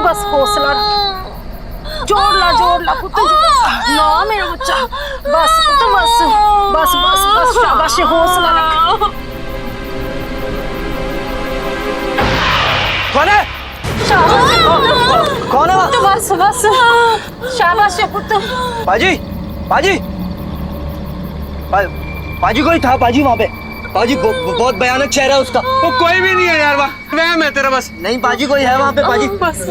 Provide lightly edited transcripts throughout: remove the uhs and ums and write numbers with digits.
बस हौसला रख, जोड़ ला पुत्र, ना मेरा बच्चा, बस पुत्र बस बस बस बस, शाबाश, हौसला रख। कौन है? कौन है? पुत्र बस बस, शाबाश पुत्र। बाजी, बाजी, बाजी कोई था बाजी वहाँ पे? बाजी बहुत भयानक चेहरा है उसका। वो कोई भी नहीं है यार, वहम है तेरा बस। नहीं बाजी कोई है वहाँ पे बाजी। बस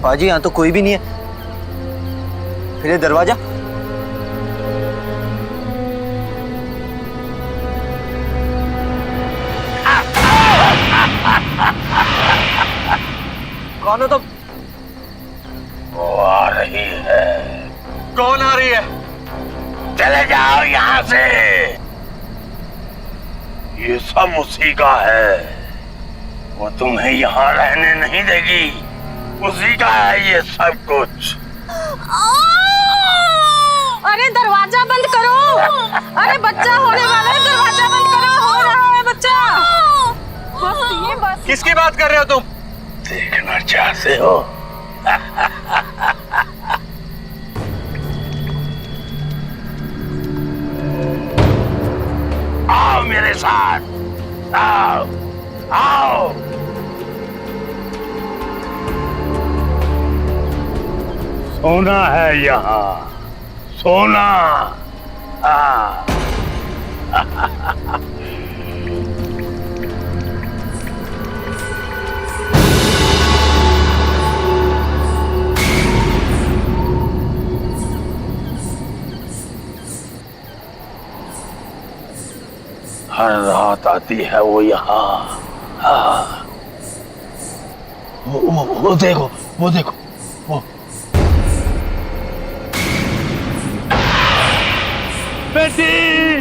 बाजी यहाँ तो कोई भी नहीं है। फिर ये दरवाजा? कौन हो तुम? वो आ रही है। कौन आ रही है? चले जाओ यहाँ से, ये सब उसी का है। वो तुम्हें यहाँ रहने नहीं देगी, उसी का है ये सब कुछ। अरे दरवाजा बंद करो, अरे बच्चा होने वाला है, दरवाजा बंद करो, हो रहा है बच्चा। बस ये बस। किसकी बात कर रहे हो तुम? देखना चाहते हो? आओ मेरे साथ, आओ आओ। सोना है यहाँ, सोना। हर रात आती है वो यहाँ। वो देखो, वो देखो, वो। बेटी,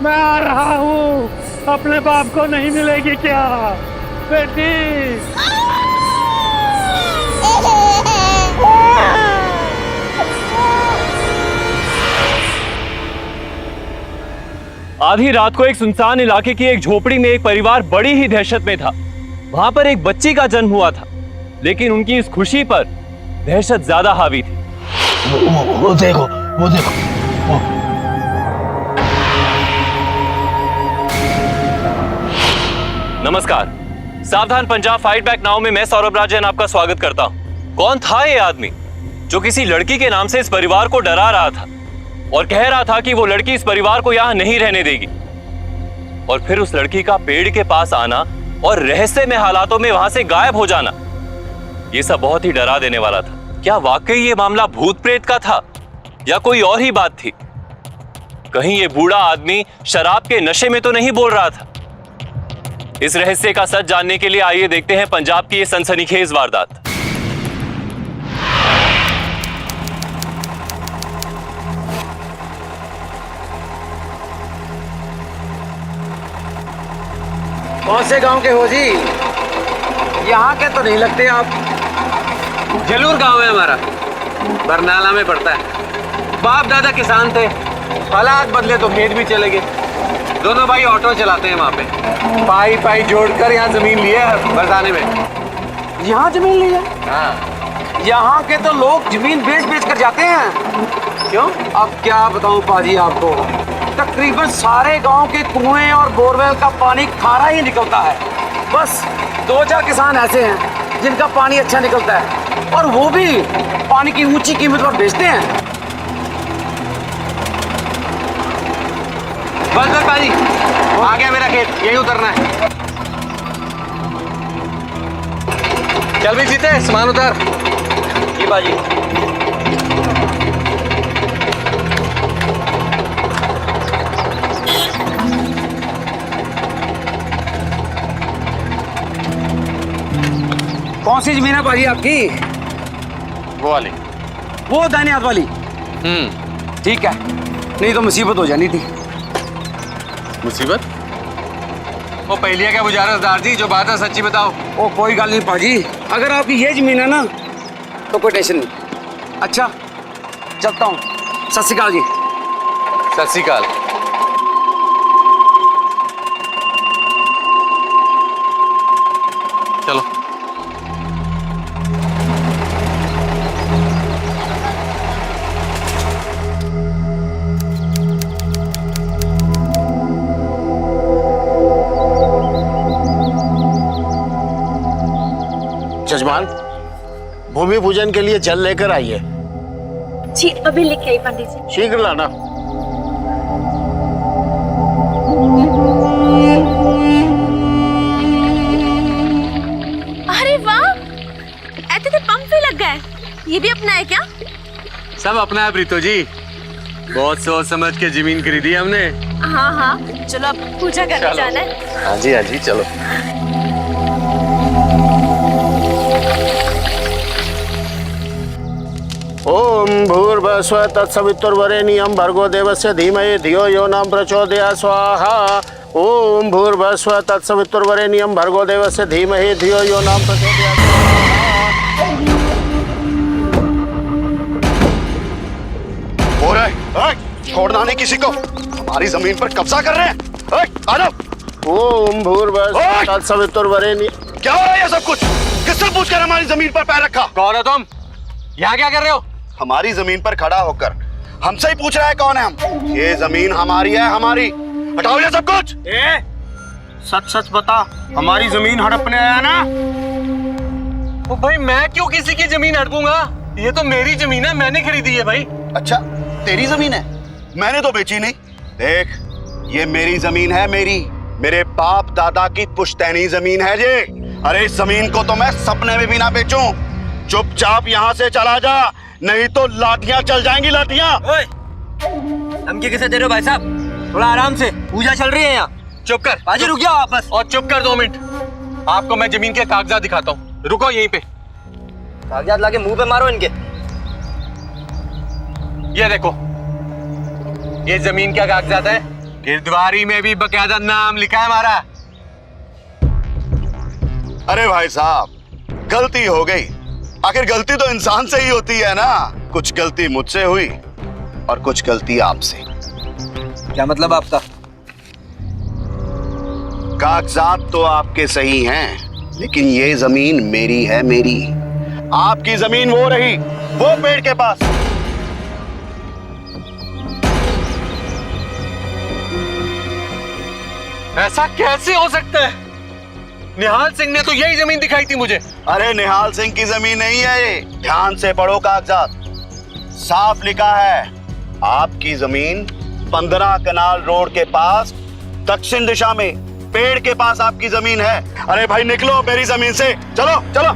मैं आ रहा हूँ, अपने बाप को नहीं मिलेगी क्या बेटी? आधी रात को एक सुनसान इलाके की एक झोपड़ी में एक परिवार बड़ी ही दहशत में था। वहां पर एक बच्ची का जन्म हुआ था, लेकिन उनकी इस खुशी पर दहशत ज्यादा हावी थी। वो देखो, वो देखो, वो। नमस्कार, सावधान पंजाब फाइट बैक नाउ में मैं सौरभ राजन आपका स्वागत करता हूं। कौन था ये आदमी जो किसी लड़की के नाम से इस परिवार को डरा रहा था और कह रहा था कि वो लड़की इस परिवार को यहां नहीं रहने देगी, और फिर उस लड़की का पेड़ के पास आना और रहस्यमय हालातों में वहां से गायब हो जाना, ये सब बहुत ही डरा देने वाला था। क्या वाकई ये मामला भूत प्रेत का था या कोई और ही बात थी? कहीं ये बूढ़ा आदमी शराब के नशे में तो नहीं बोल रहा था? इस रहस्य का सच जानने के लिए आइए देखते हैं पंजाब की ये सनसनीखेज वारदात। कौन से गांव के हो जी? यहाँ के तो नहीं लगते आप। जलूर गांव है हमारा, बरनाला में पड़ता है। बाप दादा किसान थे, हालात बदले तो खेत भी चले गए। दोनों भाई ऑटो चलाते हैं वहाँ पे। पाई पाई जोड़कर यहाँ जमीन ली है बरसाने में। यहाँ जमीन ली है? हाँ। यहाँ के तो लोग जमीन बेच बेच कर जाते हैं। क्यों? अब क्या बताऊँ पाजी आपको, तकरीबन सारे गांव के कुएं और बोरवेल का पानी खारा ही निकलता है। बस 2-4 किसान ऐसे हैं जिनका पानी अच्छा निकलता है, और वो भी पानी की ऊंची कीमत पर बेचते हैं। बस बस पाजी, आ गया मेरा खेत, यही उतरना है। चल भी जीते, सामान उतार। ये बाजी कौन सी जमीन है भाजी आपकी? वो वाली। वो दाहिने हाथ वाली? हम्म। ठीक है, नहीं तो मुसीबत हो जानी थी। मुसीबत? वो पहलिया क्या बुझा सरदार जी, जो बात है सच्ची बताओ। ओ कोई गल नहीं पाजी, अगर आपकी ये जमीन है ना तो कोई टेंशन नहीं। अच्छा चलता हूँ, सत श्री अकाल जी। सत श्री अकाल। चलो। जजमान, भूमि पूजन के लिए जल लेकर आइए। जी अभी लिख के आई पंडित जी। शीघ्र लाना। अरे वाह, ऐसे तो पंप भी लग गए। ये भी अपना है क्या? सब अपना है प्रीतो जी, बहुत सोच समझ के जमीन खरीदी हमने। हाँ हाँ, चलो अब पूजा करने जाना है। हाँ जी चलो। ओम भूर्भुवस्सुवः तत्सवितुर्वरेण्यं भर्गो देवस्य धीमहि धियो यो न प्रचोदयात् स्वाहा। ओम भूर्भुवस्सुवः तत्सवितुर्वरेण्यं भर्गो देवस्य धीमहि धियो यो न प्रचोदयात् स्वाहा। हो रहा है, छोड़ना नहीं किसी को। हमारी जमीन पर कब्जा कर रहे हैं। आ जाओ। ओम भूर्भुवस्सुवः तत्सवितुर्वरेण्यं। क्या हो रहा है ये सब कुछ? किससे पूछकर हमारी जमीन पर पैर रखा? कौन हो तुम? यहाँ क्या कर रहे हो? हमारी जमीन पर खड़ा होकर हमसे ही पूछ रहा है कौन है हम? ये जमीन हमारी है, हमारी। हटाओ ये सब कुछ। सच सच बता, हमारी जमीन हड़पने आया ना? ओ भाई, मैं क्यों किसी की जमीन हड़पूंगा? ये तो मेरी जमीन है, मैंने खरीदी है भाई। अच्छा, तेरी जमीन है? मैंने तो बेची नहीं। देख, ये मेरी जमीन है, मेरे बाप दादा की पुश्तैनी जमीन है ये। अरे इस जमीन को तो मैं सपने में भी ना बेचूं। चुपचाप यहाँ से चला जा, नहीं तो लाठियां चल जाएंगी, लाठियां। धमकी किसे दे रहे हो भाई साहब? थोड़ा आराम से, पूजा चल रही है यहाँ। चुप कर बाजी, रुक जाओ वापस। और चुप कर 2 मिनट। आपको मैं जमीन के कागजात दिखाता हूँ, रुको यहीं पे। कागजात लाके मुंह पे मारो इनके। ये देखो, ये जमीन क्या कागजात है? गिरद्वारी में भी बकायदा नाम लिखा है हमारा। अरे भाई साहब, गलती हो गई। आखिर गलती तो इंसान से ही होती है ना। कुछ गलती मुझसे हुई और कुछ गलती आपसे। क्या मतलब आपका? कागजात तो आपके सही हैं, लेकिन ये जमीन मेरी है, मेरी। आपकी जमीन वो रही, वो पेड़ के पास। ऐसा कैसे हो सकता है? निहाल सिंह ने तो यही जमीन दिखाई थी मुझे। अरे निहाल सिंह की जमीन नहीं है ये। ध्यान से पढ़ो कागजात, साफ लिखा है आपकी जमीन 15 कनाल रोड के पास दक्षिण दिशा में पेड़ के पास आपकी जमीन है। अरे भाई निकलो मेरी जमीन से, चलो चलो।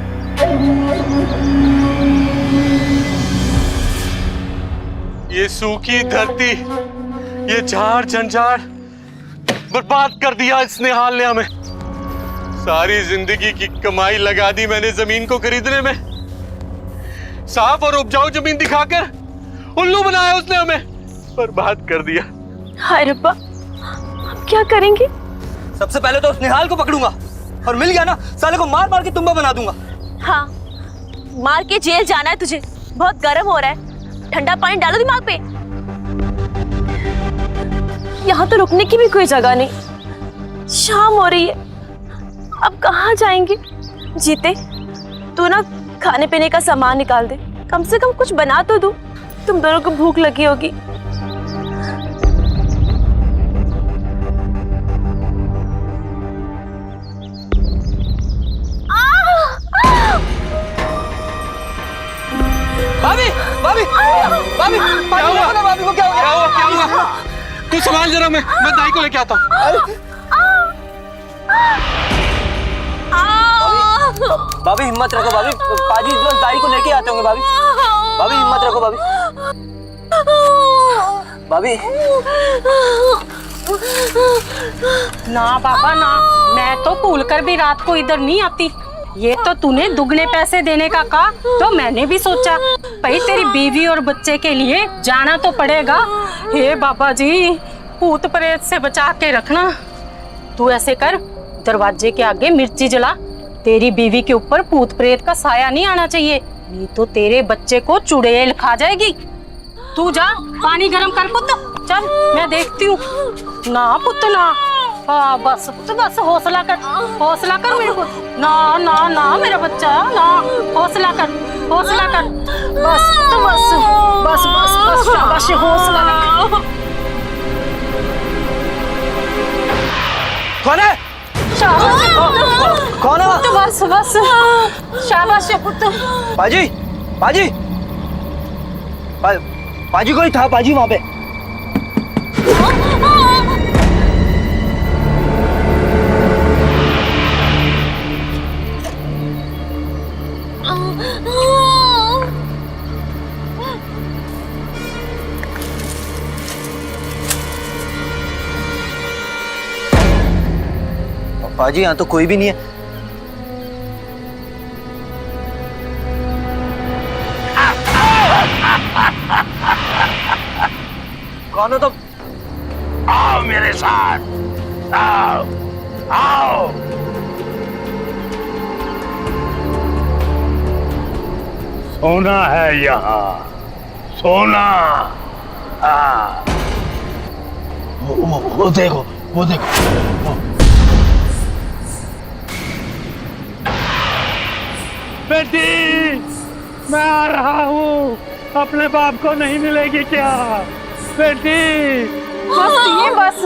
ये सूखी धरती, ये झाड़ झंझाड़ बर्बाद कर दिया इस निहाल ने हमें। सारी जिंदगी की कमाई लगा दी मैंने जमीन को खरीदने में। साफ और उपजाऊ जमीन दिखाकर उल्लू बनाया उसने हमें, बर्बाद कर दिया। हाय रब्बा, अब क्या करेंगे? सबसे पहले तो उस निहाल को पकड़ूंगा, और मिल गया ना साले को मार मार के तुम्बा बना दूंगा। हाँ, मार के जेल जाना है तुझे। बहुत गर्म हो रहा है, ठंडा पानी डालो दिमाग पे। यहाँ तो रुकने की भी कोई जगह नहीं। शाम हो रही है, अब कहाँ जाएंगे? जीते, तू ना खाने पीने का सामान निकाल दे, कम से कम कुछ बना तो दो। तुम दोनों को भूख लगी होगी। भाभी, भाभी, भाभी, क्या हुआ? ना भाभी को क्या हो गया? क्या हुआ? तू संभाल जरा, मैं दाई को लेके आता हूँ। भाभी हिम्मत रखो भाभी, पाजी इस दाई को लेके आते होंगे भाभी। भाभी हिम्मत रखो भाभी। भाभी ना बाबा ना, मैं तो भूल कर भी रात को इधर नहीं आती। ये तो तूने दुगने पैसे देने का कहा, तो मैंने भी सोचा भाई तेरी बीवी और बच्चे के लिए जाना तो पड़ेगा। हे बाबा जी, भूत प्रेत से बचा के रखना। तू ऐसे कर, दरवाजे के आगे मिर्ची जला। तेरी बीवी के ऊपर भूत प्रेत का साया नहीं आना चाहिए, नहीं तो तेरे बच्चे को चुड़ैल खा जाएगी। तू जा पानी गर्म कर पुत्र, चल मैं देखती हूँ। ना पुत्र ना, हाँ बस पुत्र बस, हौसला कर मेरे को। ना ना ना मेरा बच्चा, ना हौसला कर बस पुत्र बस बस बस बस, शाबाश, हौसला कर। कौन है? शाबाश कौन है? पुत्र बस बस, शाबाश पुत्र। पाजी, पाजी, पाजी कोई था पाजी वहां पे? पाजी यहाँ तो कोई भी नहीं है। कौन हो तुम? आओ मेरे साथ, आओ आओ। सोना है यहाँ, सोना। वो देखो, वो देखो। बेटी, मैं आ रहा हूँ। अपने बाप को नहीं मिलेगी क्या बेटी? बस ये बस।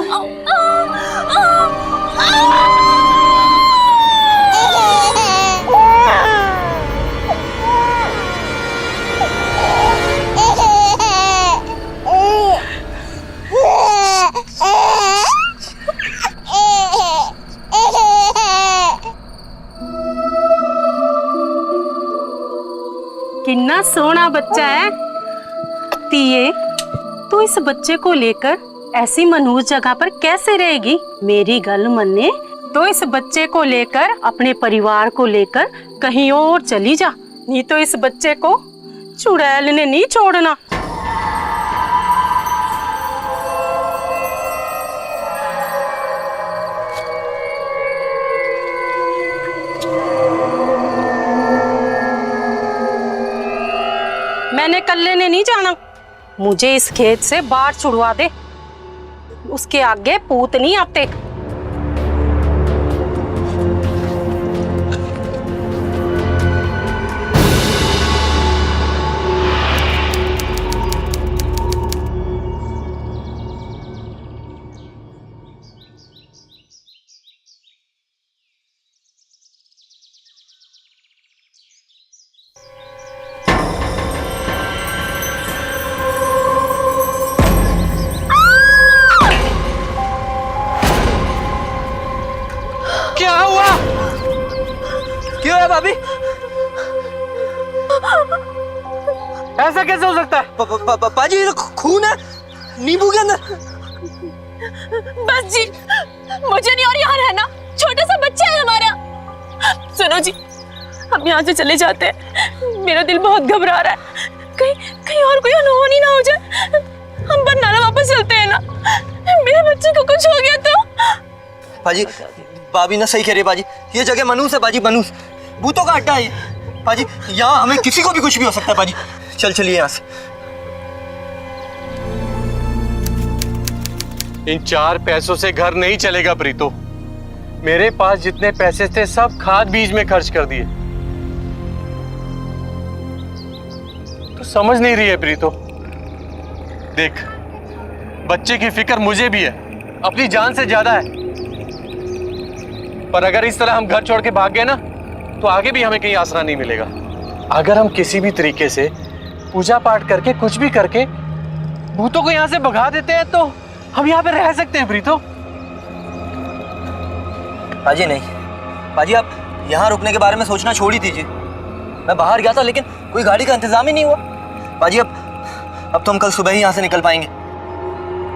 कितना सोना बच्चा है तिये। तू इस बच्चे को लेकर ऐसी मनहूस जगह पर कैसे रहेगी? मेरी गल मन्ने तो इस बच्चे को लेकर, अपने परिवार को लेकर कहीं और चली जा, नहीं तो इस बच्चे को चुड़ैल ने नहीं छोड़ना। मैंने कल्ले ने नहीं जाना, मुझे इस खेत से बाहर छुड़वा दे, उसके आगे पूत नहीं आते। क्या हुआ? क्यों है भाभी? ऐसा कैसे हो सकता है? पाजी ये तो खून है नींबू के अंदर। बस जी, मुझे नहीं और यहाँ रहना, छोटा सा बच्चा है हमारा। सुनो जी, हम यहाँ से चले जाते हैं, मेरा दिल बहुत घबरा रहा है। कहीं और कोई अनहोनी ना हो जाए। हम बरनाला वापस चलते हैं ना, मेरे बच्चे को कुछ हो गया तो। पाजी, भाभी ना सही कह रही है पाजी, ये जगह मनूस है पाजी, मनूस भूतों का अड्डा है ये। पाजी यहाँ हमें किसी को भी कुछ भी हो सकता है पाजी। चलिए यहाँ से। इन 4 पैसों से घर नहीं चलेगा प्रीतो। मेरे पास जितने पैसे थे सब खाद बीज में खर्च कर दिए। तो समझ नहीं रही है प्रीतो। देख, बच्चे की फिक्र मुझे भी है, अपनी जान से ज्यादा है। पर अगर इस तरह हम घर छोड़ के भाग गए ना, तो आगे भी हमें कहीं आसरा नहीं मिलेगा। अगर हम किसी भी तरीके से पूजा पाठ करके, कुछ भी करके भूतों को यहाँ से भगा देते हैं, तो हम यहाँ पे रह सकते हैं प्रीतो। पाजी नहीं, पाजी आप यहाँ रुकने के बारे में सोचना छोड़ ही दीजिए। मैं बाहर गया था लेकिन कोई गाड़ी का इंतजाम ही नहीं हुआ। पाजी अब तो हम कल सुबह ही यहाँ से निकल पाएंगे।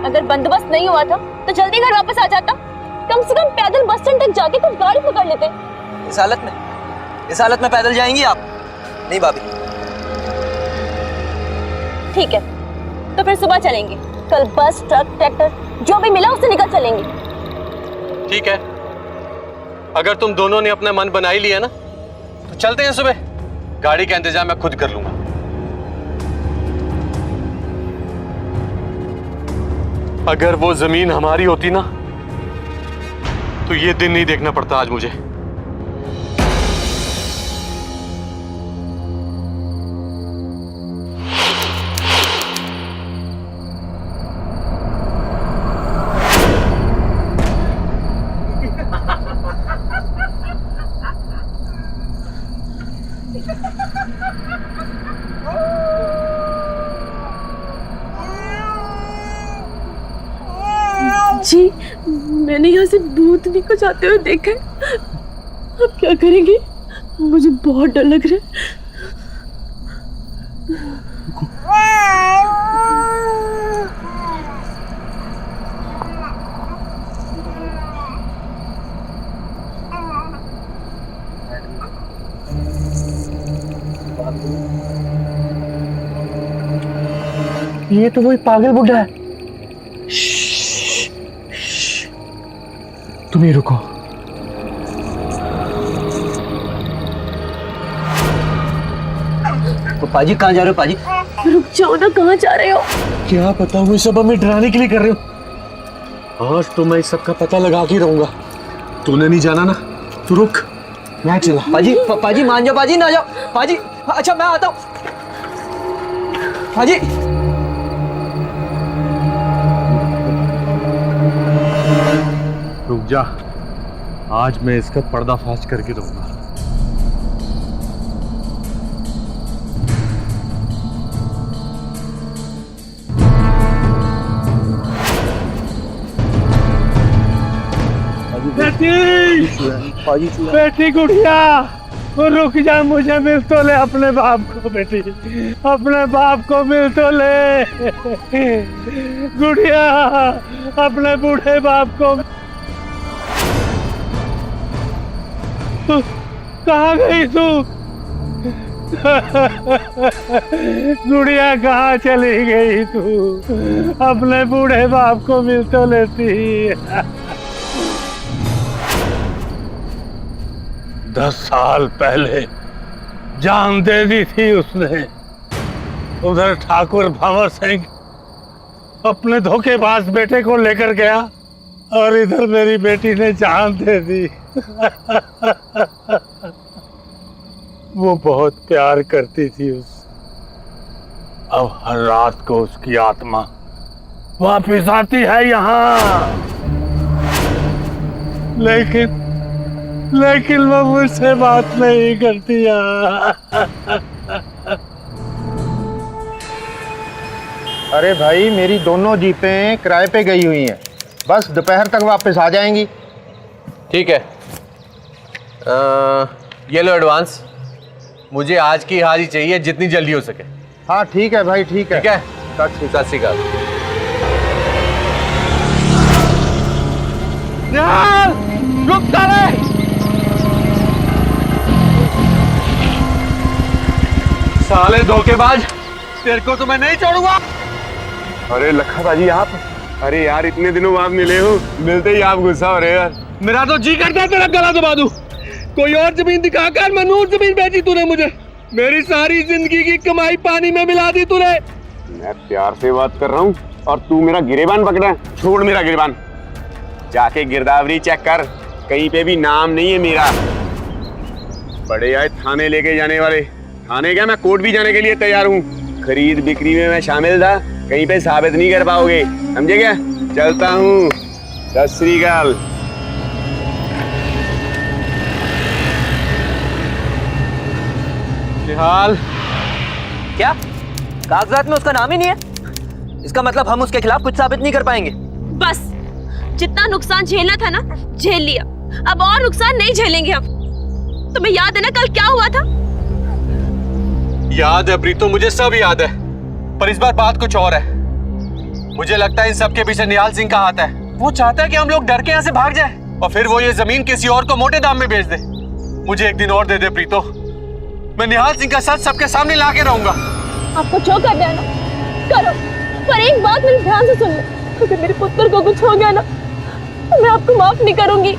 अगर बंदोबस्त नहीं हुआ था तो जल्दी घर वापस आ जाता। कम से कम पैदल बस स्टैंड तक जाके कुछ गाड़ी पकड़ लेते। इस हालत में इस हालत में पैदल जाएंगी आप? नहीं भाभी। ठीक है, तो फिर सुबह चलेंगे। कल बस, ट्रक, ट्रैक्टर जो भी मिला उससे निकल चलेंगे। ठीक है, अगर तुम दोनों ने अपना मन बना ही लिया ना तो चलते हैं सुबह। गाड़ी का इंतजाम मैं खुद कर लूंगा। अगर वो जमीन हमारी होती ना तो ये दिन नहीं देखना पड़ता आज मुझे। जी, मैंने यहाँ से भूतनी को जाते हुए देखा है। अब क्या करेंगे? मुझे बहुत डर लग रहा है। ये तो वही पागल बुढ़ा है। तुम ही रुको। तो पाजी कहाँ जा रहे हो पाजी? रुक जाओ ना, कहाँ जा रहे हो? क्या पता, वो सब हमें डराने के लिए कर रहे हो। आज तो मैं इस सब का पता लगा के रहूंगा। तूने नहीं जाना ना, तू रुक, मैं चला। पाजी पाजी मान जाओ, पाजी ना जाओ पाजी। अच्छा मैं आता हूँ पाजी। रुक जा, आज मैं इसका पर्दाफाश करके रहूंगा। बेटी गुड़िया, रुक जा, मुझे मिल तो ले अपने बाप को। बेटी, अपने बाप को मिल तो ले। गुड़िया, अपने बूढ़े बाप को। कहाँ गई तू? गुड़िया कहाँ चली गई तू? अपने बूढ़े बाप को मिल तो लेती। 10 साल पहले जान दे दी थी उसने। उधर ठाकुर भंवर सिंह अपने धोखेबाज बेटे को लेकर गया और इधर मेरी बेटी ने जान दे दी। वो बहुत प्यार करती थी उस। अब हर रात को उसकी आत्मा वापिस आती है यहाँ, लेकिन वो मुझसे बात नहीं करती यार। अरे भाई, मेरी दोनों जीपें किराए पे गई हुई हैं, बस दोपहर तक वापस आ जाएंगी। ठीक है, ये लो एडवांस। मुझे आज की हाजिरी चाहिए, जितनी जल्दी हो सके। हाँ ठीक है भाई, ठीक है। ठीक है, सत श्री अकाल। रुक साले! साले धोखेबाज, तेरे को तो मैं नहीं छोड़ूंगा। अरे लखा भाजी आप, अरे यार इतने दिनों बाद मिले हो, मिलते ही आप गुस्सा हो रहे हो यार। मेरा तो जी करता है तेरा गला दबा दूं। कोई और जमीन दिखाकर मनूर जमीन बेची तूने मुझे। मेरी सारी जिंदगी की कमाई पानी में मिला दी तूने। मैं प्यार से बात कर रहा हूँ और तू मेरा गिरेबान पकड़ा है। छोड़ मेरा गिरेबान, जाके गिरदावरी चेक कर, कहीं पे भी नाम नहीं है मेरा। बड़े आए थाने लेके जाने वाले। थाने क्या, मैं कोर्ट भी जाने के लिए तैयार हूँ। खरीद बिक्री में मैं शामिल था, कहीं पे साबित नहीं कर पाओगे, समझे क्या? चलता हूँ, सत श्री अकाल। हाल क्या कागजात में उसका नाम ही नहीं है? इसका मतलब हम उसके खिलाफ कुछ साबित नहीं कर पाएंगे। बस, जितना नुकसान झेलना था ना, झेल लिया। अब और नुकसान नहीं झेलेंगे हम। तुम्हें याद है ना कल क्या हुआ था? याद है प्रीतो, मुझे सब याद है, पर इस बार बात कुछ और है। मुझे लगता है इन सब के पीछे निहाल सिंह का हाथ है। वो चाहता है कि हम लोग डर के यहाँ से भाग जाएं और फिर वो ये जमीन किसी और को मोटे दाम में बेच दे। मुझे एक दिन और दे दे प्रीतो, मैं निहाल सिंह का सच सबके सामने ला के रहूंगा। आपको जो करना है ना करो, पर एक बात मेरे ध्यान से सुन लो, अगर मेरे पुत्र को कुछ हो गया ना तो मैं आपको माफ नहीं करूंगी।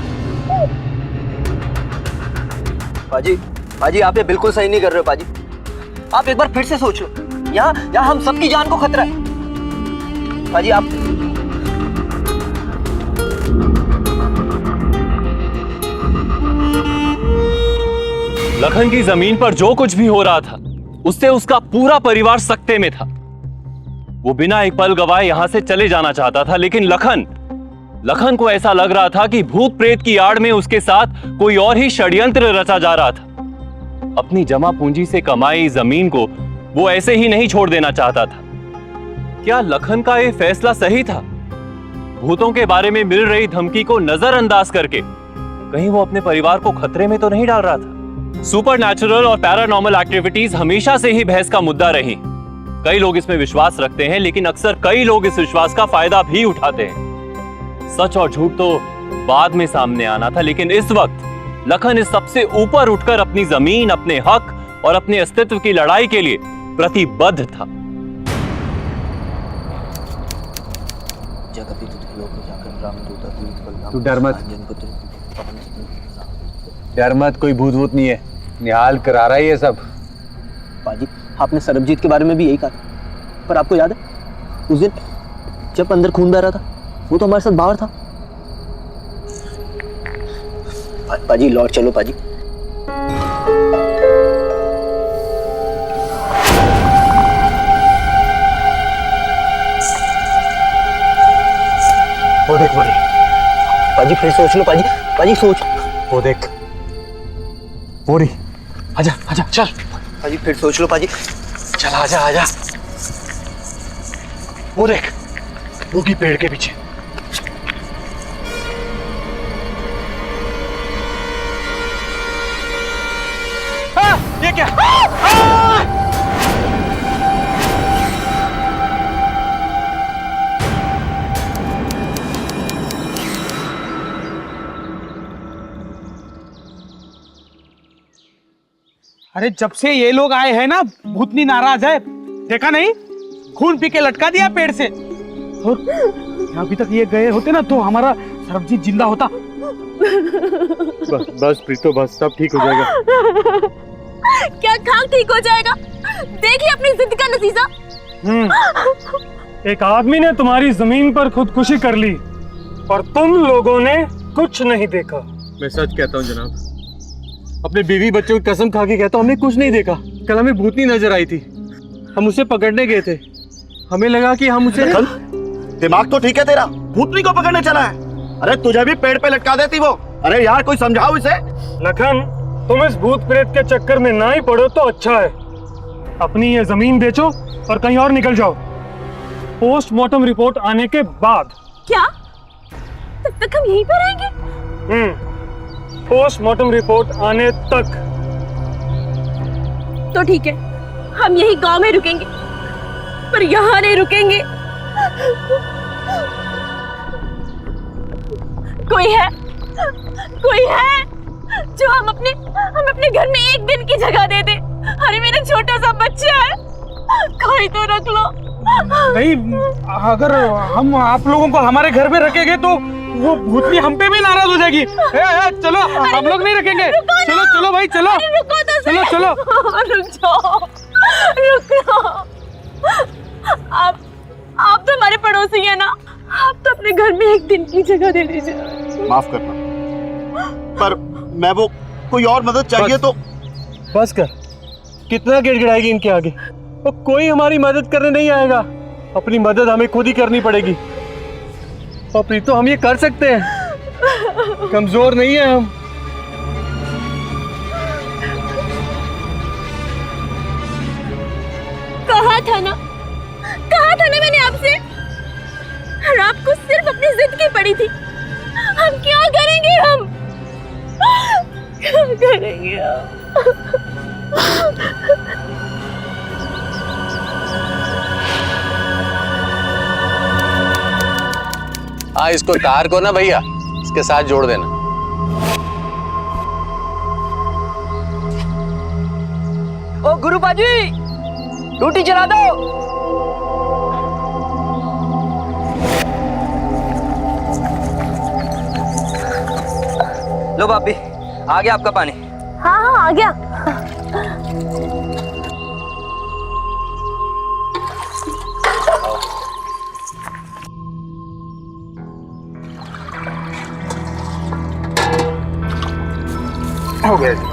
पाजी, पाजी आप ये बिल्कुल सही नहीं कर रहे हो पाजी। आप एक बार फिर से सोच लो, यहाँ हम सबकी जान को खतरा है। पाजी आप लखन की जमीन पर जो कुछ भी हो रहा था उससे उसका पूरा परिवार सकते में था। वो बिना एक पल गवाए यहां से चले जाना चाहता था, लेकिन लखन को ऐसा लग रहा था कि भूत प्रेत की आड़ में उसके साथ कोई और ही षड्यंत्र रचा जा रहा था। अपनी जमा पूंजी से कमाई जमीन को वो ऐसे ही नहीं छोड़ देना चाहता था। क्या लखन का यह फैसला सही था? भूतों के बारे में मिल रही धमकी को नजरअंदाज करके कहीं वो अपने परिवार को खतरे में तो नहीं डाल रहा था? सुपरनैचुरल और पैरानॉर्मल एक्टिविटीज हमेशा से ही बहस का मुद्दा रही। कई लोग इसमें विश्वास रखते हैं, लेकिन अक्सर कई लोग इस विश्वास का फायदा भी उठाते हैं। सच और झूठ तो बाद में सामने आना था, लेकिन इस वक्त लखन इस सबसे ऊपर उठकर अपनी जमीन, अपने हक और अपने अस्तित्व की लड़ाई के लिए प्रतिबद्ध था। तू डर मत, कोई भूत वूत नहीं है, निहाल करा रहा है ये सब। पाजी आपने सरबजीत के बारे में भी यही कहा, पर आपको याद है उस दिन जब अंदर खून बह रहा था वो तो हमारे साथ बाहर था। पाजी लौट चलो पाजी। वो देख पाजी, फिर सोच लो पाजी, पाजी सोच। वो देख वो रही, आजा आजा चल। पाजी फिर सोच लो पाजी। चल आजा आजा। वो देख वो की पेड़ के पीछे। ये क्या? अरे जब से ये लोग आए हैं ना भूतनी नाराज है, देखा नहीं खून पी के लटका दिया पेड़ से। और अभी तक ये गए होते ना तो हमारा सरबजीत जिंदा होता। बस प्रीतो बस, सब ठीक हो जाएगा। क्या खाक ठीक हो जाएगा? देख लिया अपनी जिद का नतीजा। एक आदमी ने तुम्हारी जमीन पर खुदकुशी कर ली और तुम लोगों ने कुछ नहीं देखा। मैं सच कहता हूँ जनाब, अपने बीवी बच्चों की कसम खा के कहता हूँ, हमने कुछ नहीं देखा। कल हमें भूतनी नजर आई थी, हम उसे पकड़ने गए थे, हमें लगा कि हम उसे। दिमाग तो ठीक है तेरा, भूतनी को पकड़ने चला है। अरे तुझे भी पेड़ पे लटका देती वो। अरे यार कोई समझाओ इसे। लखन तुम इस भूत प्रेत के चक्कर में ना ही पड़ो तो अच्छा है। अपनी ये जमीन बेचो और कहीं और निकल जाओ। पोस्टमार्टम रिपोर्ट आने के बाद। क्या तब तक हम यहीं पर रहेंगे? पोस्टमार्टम रिपोर्ट आने तक। तो ठीक है, हम यही गांव में रुकेंगे, पर यहाँ नहीं रुकेंगे। कोई है जो हम अपने घर में एक दिन की जगह दे दे। अरे मेरा छोटा सा बच्चा है, कोई तो रख लो। नहीं, अगर हम आप लोगों को हमारे घर में रखेंगे तो वो भूतनी हम पे भी नाराज हो जाएगी। चलो हम लोग नहीं रखेंगे। चलो चलो भाई चलो। रुको तो चलो चलो। रुक जाओ, रुक जाओ। आप तो हमारे पड़ोसी हैं ना, आप तो अपने घर में एक दिन की जगह दे दीजिए। माफ करना, पर मैं वो कोई और मदद चाहिए तो। बस कर, कितना गिड़गिड़ाएगी इनके आगे। तो कोई हमारी मदद करने नहीं आएगा, अपनी मदद हमें खुद ही करनी पड़ेगी। और प्रीतो हम ये कर सकते हैं, कमजोर नहीं है हम। कहा था ना मैंने आपसे, और आपको सिर्फ अपनी जिद की पड़ी थी। हम क्या करेंगे? क्या करेंगे हाँ, इसको तार को ना भैया इसके साथ जोड़ देना। ओ गुरु पाजी, ड्यूटी चला दो। लो भाभी, आ गया आपका पानी। हाँ हाँ आ गया। हो गया जी।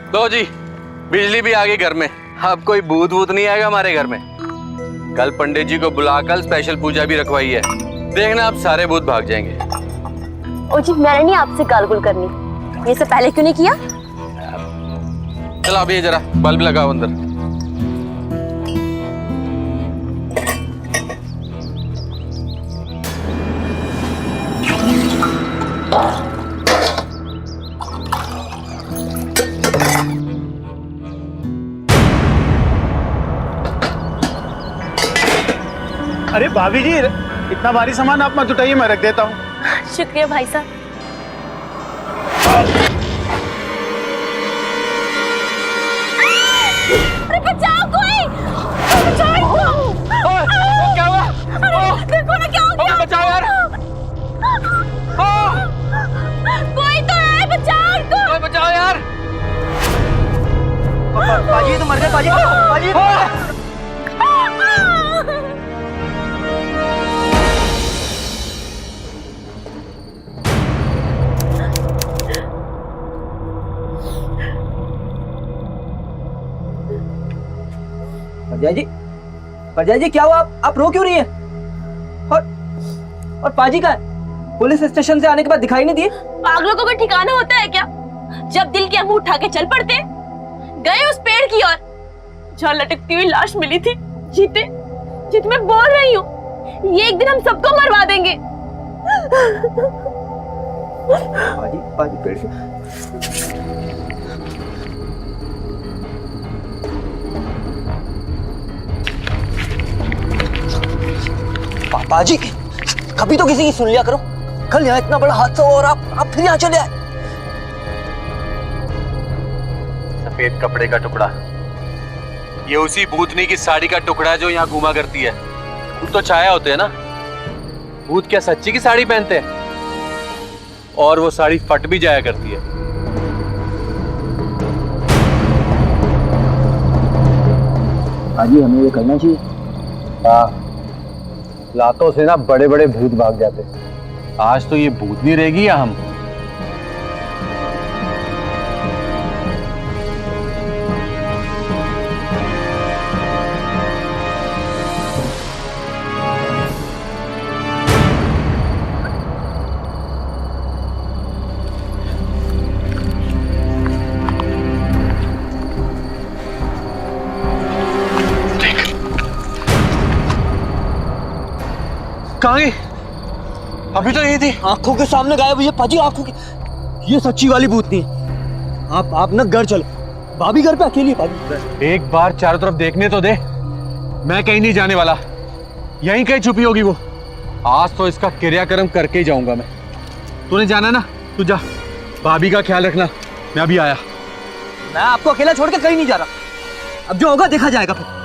लो जी, बिजली भी आ गई घर में। अब कोई भूत वूत नहीं आएगा हमारे घर में। कल पंडित जी को बुलाकर स्पेशल पूजा भी रखवाई है। देखना अब सारे भूत भाग जाएंगे। ओ जी, मैंने नहीं आपसे गालगुल करनी, ये सब पहले क्यों नहीं किया? चलो अब ये जरा बल्ब लगाओ अंदर। अरे भाभी जी, इतना भारी सामान आप मत उठाइए, मैं रख देता हूँ। शुक्रिया भाई साहब। अरे बचाओ कोई, बचाओ। क्या हुआ? अरे देखो ना क्या हो गया। बचाओ यार। कोई तो है, बचाओ उनको। बचाओ यार। पाजी तो मर गए, पाजी पाजी तो मर गए। परजाई जी क्या हुआ? आप रो क्यों रही हैं? और पाजी का पुलिस स्टेशन से आने के बाद दिखाई नहीं दिए? पागलों को कोई ठिकाना होता है क्या? जब दिल के मुंह उठा के चल पड़ते। गए उस पेड़ की ओर जहाँ लटकती हुई लाश मिली थी। जीते जीते मैं बोल रही हूँ, ये एक दिन हम सबको मरवा देंगे। पाजी पाजी पेड़ से पाजी, कभी तो किसी की सुन लिया करो। कल यहाँ इतना बड़ा हादसा और आप फिर यहाँ चले आए। सफेद कपड़े का टुकड़ा, ये उसी भूतनी की साड़ी का टुकड़ा है जो यहाँ घूमा करती है। भूत तो छाया होते हैं ना, भूत क्या सच्ची की साड़ी पहनते हैं? और वो साड़ी फट भी जाया करती है। पाजी हमें ये करना चाहिए। हाँ, लातों से ना बड़े बड़े भूत भाग जाते। आज तो ये भूत नहीं रहेगी या हम। कहाँ गई? अभी तो यही थी। आंखों के सामने गायब हुई है पाजी, आंखों की। ये सच्ची वाली भूतनी है। आप ना घर चलो, भाभी घर पे अकेली है पाजी। एक बार चारों तरफ देखने तो दे। मैं कहीं नहीं जाने वाला, यहीं कहीं छुपी होगी वो। आज तो इसका क्रियाक्रम करके ही जाऊंगा मैं। तूने जाना ना, तू जा। भाभी का ख्याल रखना, मैं अभी आया। मैं आपको अकेला छोड़ के कहीं नहीं जा रहा। अब जो होगा देखा जाएगा फिर।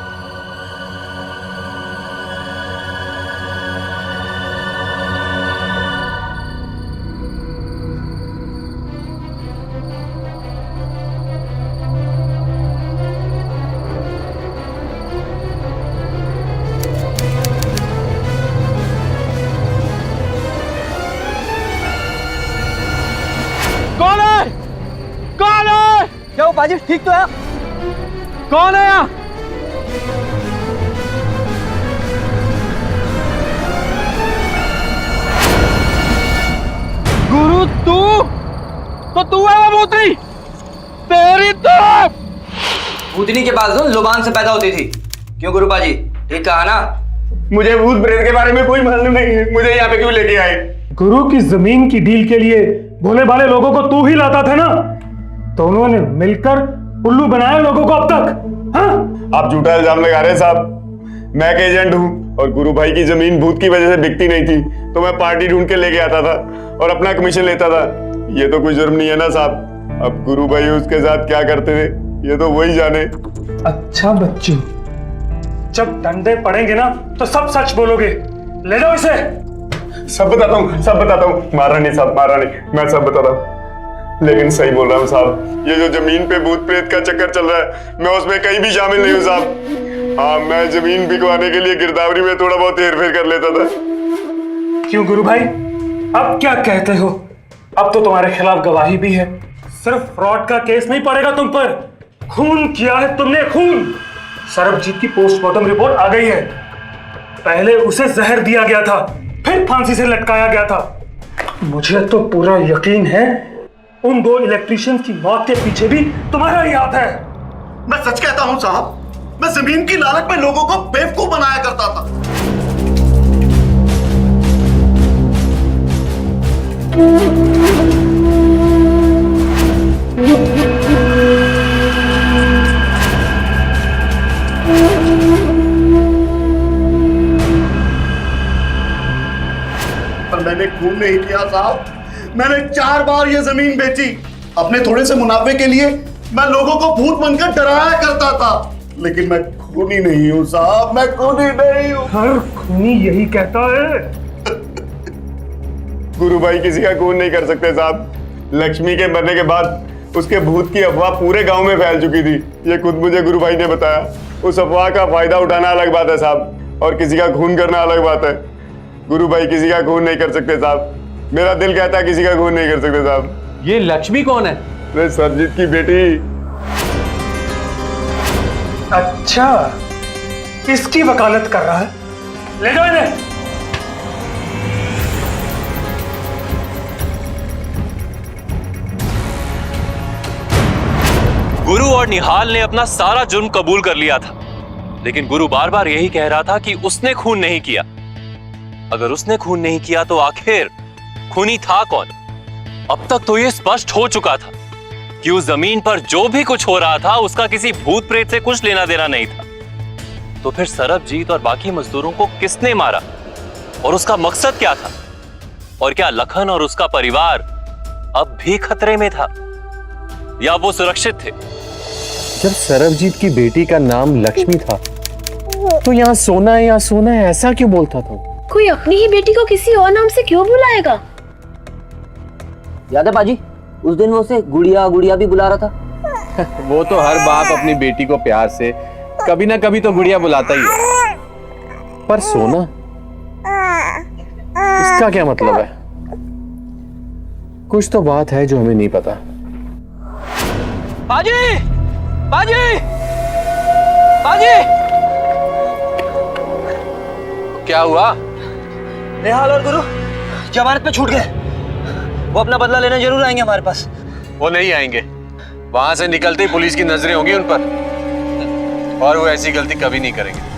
कौन है? कौन है? क्या वो पाजी ठीक तो है? कौन है यहाँ? गुरु तू है वो भूतनी? तेरी तो भूतनी के पास लुबान से पैदा होती थी। क्यों गुरु पाजी, ठीक कहा ना? मुझे भूत प्रेत के बारे में कोई मालूम नहीं है। मुझे यहाँ पे क्यों लेके आए? गुरु की जमीन की डील के लिए भोले भाले लोगों को तू ही लाता था ना? दोनों ने मिलकर उल्लू बनाया लोगों को अब तक। हाँ? आप झूठा इल्जाम लगा रहे हैं साहब। मैं एक एजेंट हूँ और गुरु भाई की जमीन भूत की वजह से बिकती नहीं थी। तो मैं पार्टी ढूंढ के लेके आता था और अपना कमीशन लेता था। ये तो कोई जुर्म नहीं है ना साहब। अब गुरु भाई उसके साथ क्या करते थे ये तो वही जाने। अच्छा बच्चों, जब डंडे पड़ेंगे ना तो सब सच बोलोगे। ले लो इसे। सब बताता हूँ, सब बताता हूँ। मारा नहीं साहब, मारा नहीं, मैं सब बताता हूँ। लेकिन सही बोल रहा हूँ साहब, ये जो जमीन पे भूत प्रेत का चक्कर चल रहा है, मैं उसमें कहीं भी शामिल नहीं हूँ साहब। हाँ, मैं जमीन बिकवाने के लिए गिरदावरी में थोड़ा बहुत हेरफेर कर लेता था। क्यों गुरु भाई, अब क्या कहते हो? अब तो तुम्हारे खिलाफ गवाही भी है। सिर्फ फ्रॉड का केस नहीं पड़ेगा तुम पर, खून किया है तुमने, खून। सरबजीत की पोस्टमार्टम रिपोर्ट आ गई है। पहले उसे जहर दिया गया था, फिर फांसी से लटकाया गया था। मुझे तो पूरा यकीन है उन 2 इलेक्ट्रीशियन की मौत के पीछे भी तुम्हारा ही हाथ है। मैं सच कहता हूं साहब, मैं जमीन की लालच में लोगों को बेवकूफ बनाया करता था। पर मैंने खून नहीं किया साहब। मैंने 4 बार ये जमीन बेची। अपने थोड़े से मुनाफे के लिए मैं लोगों को भूत बनकर डराया करता था, लेकिन मैं खूनी नहीं हूं साहब, मैं खूनी नहीं हूं। हर खूनी यही कहता है। गुरु भाई किसी का खून नहीं कर सकते साहब। लक्ष्मी के मरने के बाद उसके भूत की अफवाह पूरे गांव में फैल चुकी थी। ये खुद मुझे गुरु भाई ने बताया। उस अफवाह का फायदा उठाना अलग बात है साहब, और किसी का खून करना अलग बात है। गुरु भाई किसी का खून नहीं कर सकते साहब। मेरा दिल कहता है किसी का खून नहीं कर सकते साहब। ये लक्ष्मी कौन है? अरे सरजीत की बेटी। अच्छा, इसकी वकालत कर रहा है। ले जाओ इन्हें। गुरु और निहाल ने अपना सारा जुर्म कबूल कर लिया था, लेकिन गुरु बार बार यही कह रहा था कि उसने खून नहीं किया। अगर उसने खून नहीं किया तो आखिर खूनी था कौन? अब तक तो यह स्पष्ट हो चुका था कि उस जमीन पर जो भी कुछ हो रहा था उसका किसी भूत प्रेत से कुछ लेना देना नहीं था। तो फिर सरबजीत और बाकी मजदूरों को किसने मारा और उसका मकसद क्या था? और क्या लखन और उसका परिवार अब भी खतरे में था या वो सुरक्षित थे? जब सरबजीत की बेटी का नाम लक्ष्मी था तो यहाँ सोना है, यहाँ सोना है, ऐसा क्यों बोलता था? कोई अपनी ही बेटी को किसी और नाम से क्यों बुलाएगा? याद है बाजी, उस दिन वो उसे गुड़िया गुड़िया भी बुला रहा था। वो तो हर बाप अपनी बेटी को प्यार से कभी ना कभी तो गुड़िया बुलाता ही है। पर सोना, इसका क्या मतलब है? कुछ तो बात है जो हमें नहीं पता। बाजी, बाजी, बाजी! क्या हुआ? निहाल और गुरु जमानत पे छूट गए। वो अपना बदला लेने जरूर आएंगे हमारे पास। वो नहीं आएंगे। वहां से निकलते ही पुलिस की नजरें होंगी उन पर, और वो ऐसी गलती कभी नहीं करेंगे।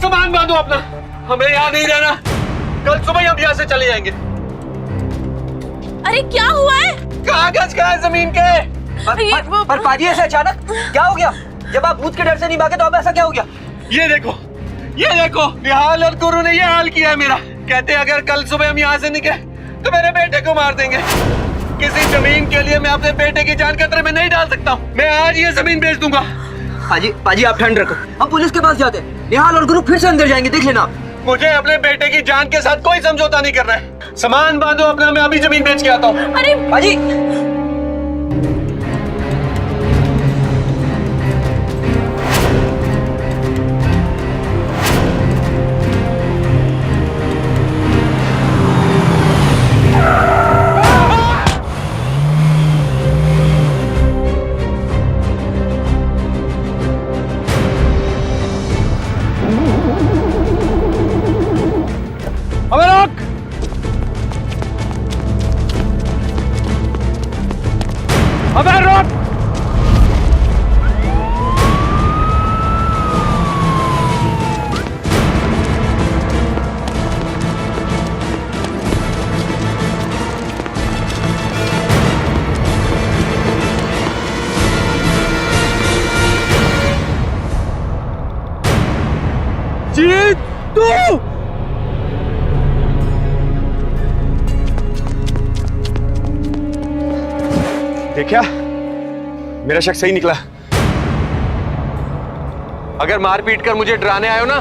सामान बांधो अपना, हमें यहाँ नहीं रहना। कल सुबह हम यहाँ से चले जाएंगे। अरे क्या हुआ है? कागज का है जमीन के। पर पाजी ऐसे अचानक क्या हो गया? जब आप भूत के डर से नहीं भागे तो अब ऐसा क्या हो गया? ये देखो, ये देखो, निहाल और गुरु ने ये हाल किया है मेरा। कहते हैं अगर कल सुबह हम यहाँ से निकले तो मेरे बेटे को मार देंगे। किसी जमीन के लिए मैं अपने बेटे की जान खतरे में नहीं डाल सकता हूँ। मैं आज ये जमीन बेच दूंगा। पाजी आप ठंड रखो, हम पुलिस के पास जाते हैं। निहाल और गुरु फिर से अंदर जाएंगे, देख लेना। मुझे अपने बेटे की जान के साथ कोई समझौता नहीं करना है। सामान बांधो अपना, मैं अभी जमीन बेच के आता हूँ। अरे पाजी, देखा, मेरा शक सही निकला। अगर मार पीट कर मुझे डराने आए हो ना,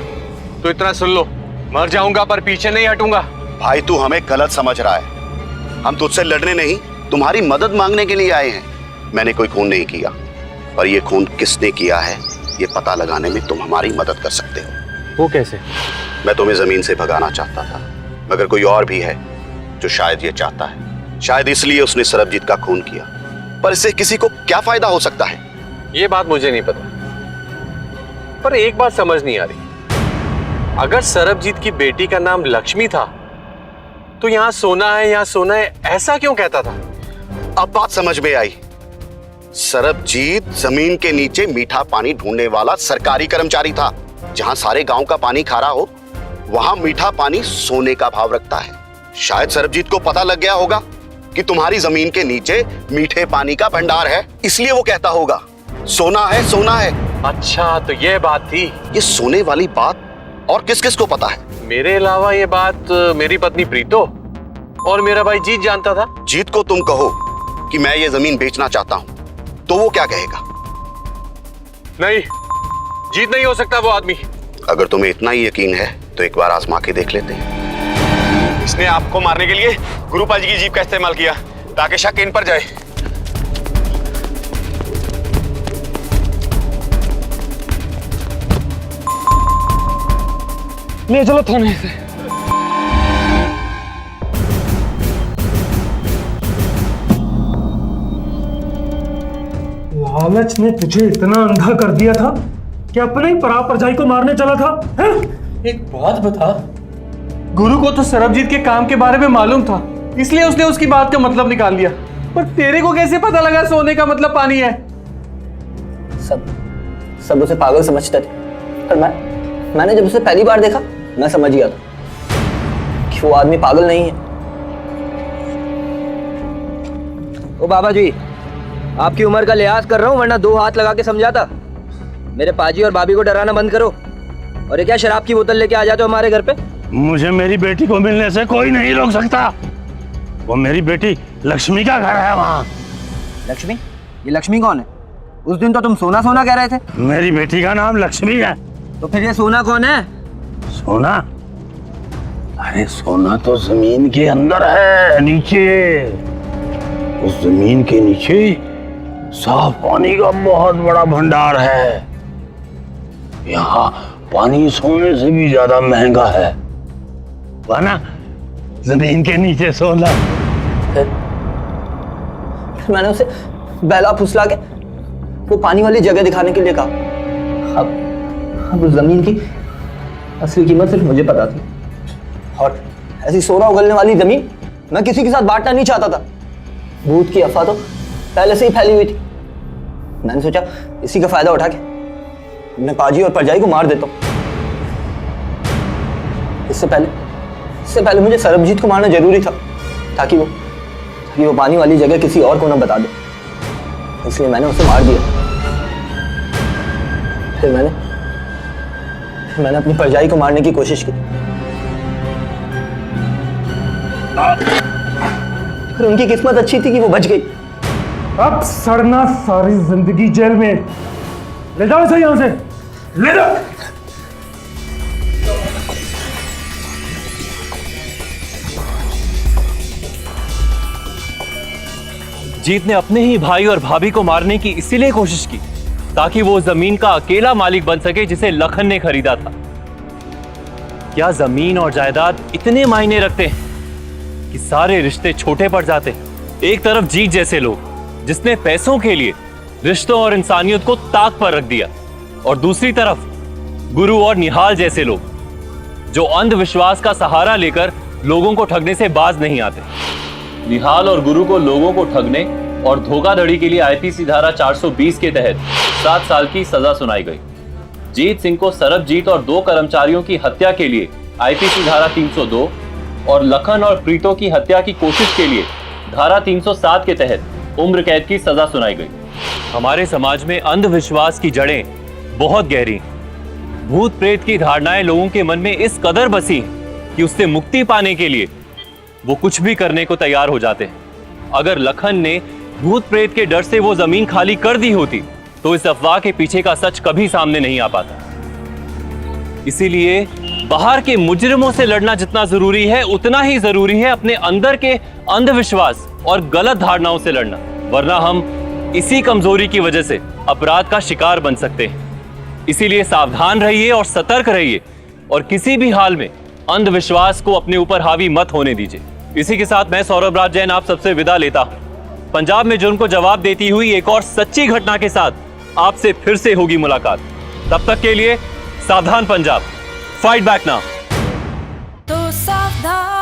तो इतना सुन लो, मर जाऊंगा पर पीछे नहीं हटूंगा। भाई तू हमें गलत समझ रहा है। हम तुझसे लड़ने नहीं, तुम्हारी मदद मांगने के लिए आए हैं। मैंने कोई खून नहीं किया, पर ये खून किसने किया है ये पता लगाने में तुम हमारी मदद कर सकते हो। वो कैसे? मैं तुम्हें जमीन से भगाना चाहता था, मगर कोई और भी है जो शायद ये चाहता है। शायद इसलिए उसने सरबजीत का खून किया, पर इससे किसी को क्या फायदा हो सकता है? ये बात मुझे नहीं पता, पर एक बात समझ नहीं आ रही। अगर सरबजीत की बेटी का नाम लक्ष्मी था, तो यहाँ सोना है, यहाँ सोना है, ऐसा क्यों कहता था? अब बात समझ में आई। सरबजीत जमीन के नीचे मीठा पानी ढूंढने वाला सरकारी कर्मचारी था। जहां सारे गांव का पानी खारा हो, वहां मीठा पानी सोने का भाव रखता है। शायद सरबजीत को पता लग गया होगा कि तुम्हारी जमीन के नीचे मीठे पानी का भंडार है, इसलिए वो कहता होगा सोना है, सोना है। अच्छा, तो ये बात थी। ये सोने वाली बात और किस किस को पता है? मेरे अलावा ये बात मेरी पत्नी प्रीतो और मेरा भाई जीत जानता था। जीत को तुम कहो कि मैं ये जमीन बेचना चाहता हूं, तो वो क्या कहेगा? नहीं, जीत नहीं हो सकता वो आदमी। अगर तुम्हें इतना ही यकीन है तो एक बार आजमा के देख लेते हैं। इसने आपको मारने के लिए गुरुपाल जी की जीप का इस्तेमाल किया, ताकि शक इन पर जाए। ले चलो थाने से। लालच ने तुझे इतना अंधा कर दिया था कि अपने ही पराया परजाई को मारने चला था, हैं? एक बात बता, गुरु को तो सरबजीत के काम के बारे में मालूम था, इसलिए उसने उसकी बात का मतलब निकाल लिया। पर तेरे को कैसे पता लगा सोने का मतलब पानी है? सब उसे पागल समझते थे, पर मैंने जब उसे पहली बार देखा, मैं समझ गया था कि वो आदमी पागल नहीं है। ओ बाबा जी, आपकी उम्र का लिहाज कर रहा हूँ, वरना 2 हाथ लगा के समझाता। मेरे पाजी और भाभी को डराना बंद करो। और ये क्या शराब की बोतल लेके आ जाते हो हमारे घर पे? मुझे मेरी बेटी को मिलने से कोई नहीं रोक सकता। वो मेरी बेटी लक्ष्मी का घर है वहाँ। लक्ष्मी? ये लक्ष्मी कौन है? उस दिन तो तुम सोना सोना कह रहे थे। मेरी बेटी का नाम लक्ष्मी है। तो फिर ये सोना कौन है? सोना? अरे सोना तो जमीन के अंदर है, नीचे। उस जमीन के नीचे साफ पानी का बहुत बड़ा भंडार है। यहाँ पानी सोने से भी ज्यादा महंगा है, ना? जमीन के नीचे सोना। फिर मैंने उसे बहला फुसला के वो पानी वाली जगह दिखाने के लिए कहा। अब उस जमीन की असली कीमत सिर्फ मुझे पता थी, और ऐसी सोना उगलने वाली जमीन मैं किसी के साथ बांटना नहीं चाहता था। भूत की अफवाह तो पहले से ही फैली हुई थी। मैंने सोचा इसी का फायदा उठा के मैं पाजी और परजाई को मार देता हूँ। इससे पहले मुझे सरबजीत को मारना जरूरी था, ताकि वो पानी वाली जगह किसी और को ना बता दे। इसलिए मैंने उसे मार दिया। फिर मैंने अपनी परजाई को मारने की कोशिश की, पर उनकी किस्मत अच्छी थी कि वो बच गई। अब सड़ना सारी जिंदगी जेल में। ले जाओ इसे यहां से, ले जाओ। जीत ने अपने ही भाई और भाभी को मारने की इसीलिए कोशिश की ताकि वो जमीन का अकेला मालिक बन सके जिसे लखन ने खरीदा था। क्या जमीन और जायदाद इतने मायने रखते हैं कि सारे रिश्ते छोटे पड़ जाते हैं? एक तरफ जीत जैसे लोग जिसने पैसों के लिए रिश्तों और इंसानियत को ताक पर रख दिया, और दूसरी तरफ गुरु और निहाल जैसे लोग जो अंधविश्वास का सहारा लेकर लोगों को ठगने से बाज नहीं आते। निहाल और गुरु को लोगों को ठगने और धोखाधड़ी के लिए आईपीसी धारा 420 के तहत 7 साल की सजा सुनाई गई। जीत सिंह को सरबजीत और 2 कर्मचारियों की हत्या के लिए आईपीसी धारा 302 और लखन और प्रीतो की हत्या की कोशिश के लिए धारा 307 के तहत उम्र कैद की सजा सुनाई गई। हमारे समाज में अंधविश्वास की जड़ें बहुत गहरी हैं। भूत प्रेत की धारणाएं लोगों के मन में इस कदर बसी कि उससे मुक्ति पाने के लिए वो कुछ भी करने को तैयार हो जाते हैं। अगर लखन ने भूत प्रेत के डर से वो जमीन खाली कर दी होती तो इस अफवाह के पीछे का सच कभी सामने नहीं आ पाता। इसीलिए बाहर के मुजरिमों से लड़ना जितना जरूरी है उतना ही जरूरी है अपने अंदर के अंधविश्वास और गलत धारणाओं से लड़ना, वरना हम इसी कमजोरी की वजह से अपराध का शिकार बन सकते हैं। इसीलिए सावधान रहिए और सतर्क रहिए और किसी भी हाल में अंधविश्वास को अपने ऊपर हावी मत होने दीजिए। इसी के साथ मैं सौरभ राज जैन आप सबसे विदा लेता हूं। पंजाब में जुर्म को जवाब देती हुई एक और सच्ची घटना के साथ आपसे फिर से होगी मुलाकात। तब तक के लिए सावधान पंजाब, फाइट बैक नाउ। तो सावधान